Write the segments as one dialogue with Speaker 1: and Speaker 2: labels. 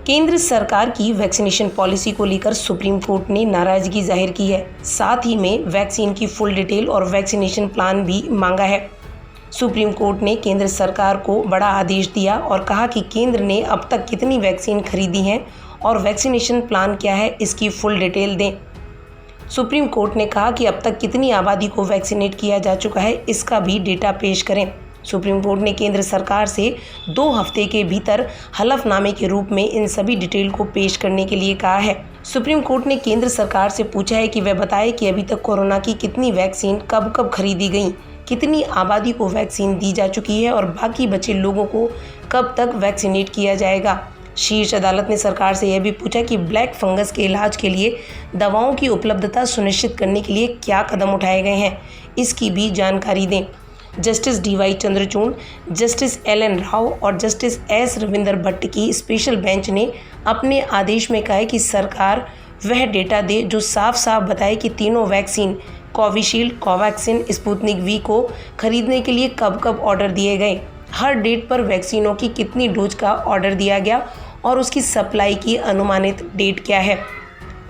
Speaker 1: केंद्र सरकार की वैक्सीनेशन पॉलिसी को लेकर सुप्रीम कोर्ट ने नाराजगी जाहिर की है। साथ ही में वैक्सीन की फुल डिटेल और वैक्सीनेशन प्लान भी मांगा है। सुप्रीम कोर्ट ने केंद्र सरकार को बड़ा आदेश दिया और कहा कि केंद्र ने अब तक कितनी वैक्सीन खरीदी हैं और वैक्सीनेशन प्लान क्या है, इसकी फुल डिटेल दें। सुप्रीम कोर्ट ने कहा कि अब तक कितनी आबादी को वैक्सीनेट किया जा चुका है, इसका भी डेटा पेश करें। सुप्रीम कोर्ट ने केंद्र सरकार से 2 हफ्ते के भीतर हलफनामे के रूप में इन सभी डिटेल को पेश करने के लिए कहा है। सुप्रीम कोर्ट ने केंद्र सरकार से पूछा है कि वह बताए कि अभी तक कोरोना की कितनी वैक्सीन कब कब खरीदी गई, कितनी आबादी को वैक्सीन दी जा चुकी है और बाकी बचे लोगों को कब तक वैक्सीनेट किया जाएगा। शीर्ष अदालत ने सरकार से यह भी पूछा कि ब्लैक फंगस के इलाज के लिए दवाओं की उपलब्धता सुनिश्चित करने के लिए क्या कदम उठाए गए हैं, इसकी भी जानकारी दें। Justice DY Chandrachud, justice LN Rao और जस्टिस S रविंदर भट्ट की स्पेशल बेंच ने अपने आदेश में कहा है कि सरकार वह डेटा दे जो साफ साफ बताए कि तीनों vaccine Covishield, Covaxin, Sputnik V को खरीदने के लिए कब कब ऑर्डर दिए गए, हर डेट पर वैक्सीनों की कितनी डोज का ऑर्डर दिया गया और उसकी सप्लाई की अनुमानित डेट क्या है।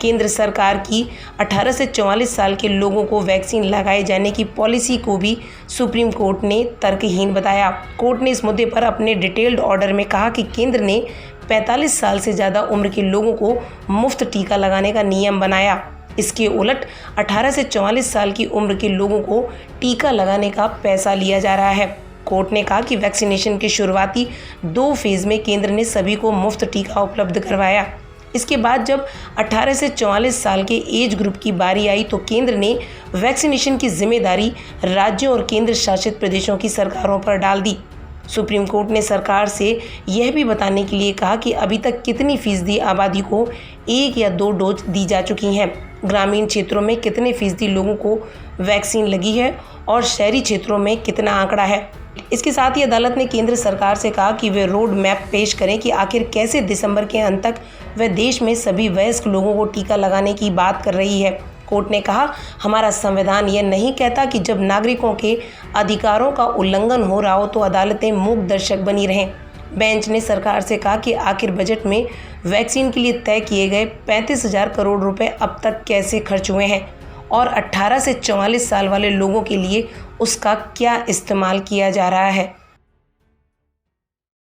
Speaker 1: केंद्र सरकार की 18 से 44 साल के लोगों को वैक्सीन लगाए जाने की पॉलिसी को भी सुप्रीम कोर्ट ने तर्कहीन बताया। कोर्ट ने इस मुद्दे पर अपने डिटेल्ड ऑर्डर में कहा कि केंद्र ने 45 साल से ज़्यादा उम्र के लोगों को मुफ्त टीका लगाने का नियम बनाया। इसके उलट 18 से 44 साल की उम्र के लोगों को टीका लगाने का पैसा लिया जा रहा है। कोर्ट ने कहा कि वैक्सीनेशन के शुरुआती 2 फेज़ में केंद्र ने सभी को मुफ्त टीका उपलब्ध करवाया। इसके बाद जब 18 से 44 साल के एज ग्रुप की बारी आई तो केंद्र ने वैक्सीनेशन की जिम्मेदारी राज्यों और केंद्र शासित प्रदेशों की सरकारों पर डाल दी। सुप्रीम कोर्ट ने सरकार से यह भी बताने के लिए कहा कि अभी तक कितनी फीसदी आबादी को 1 या 2 डोज दी जा चुकी हैं, ग्रामीण क्षेत्रों में कितने फीसदी लोगों को वैक्सीन लगी है और शहरी क्षेत्रों में कितना आंकड़ा है। इसके साथ ही अदालत ने केंद्र सरकार से कहा कि वे रोड मैप पेश करें कि आखिर कैसे दिसंबर के अंत तक वह देश में सभी वयस्क लोगों को टीका लगाने की बात कर रही है। कोर्ट ने कहा, हमारा संविधान यह नहीं कहता कि जब नागरिकों के अधिकारों का उल्लंघन हो रहा हो तो अदालतें मूक दर्शक बनी रहें। बेंच ने सरकार से कहा कि आखिर बजट में वैक्सीन के लिए तय किए गए 35,000 करोड़ रुपए अब तक कैसे खर्च हुए हैं और 18 से 44 साल वाले लोगों के लिए उसका क्या इस्तेमाल किया जा रहा है।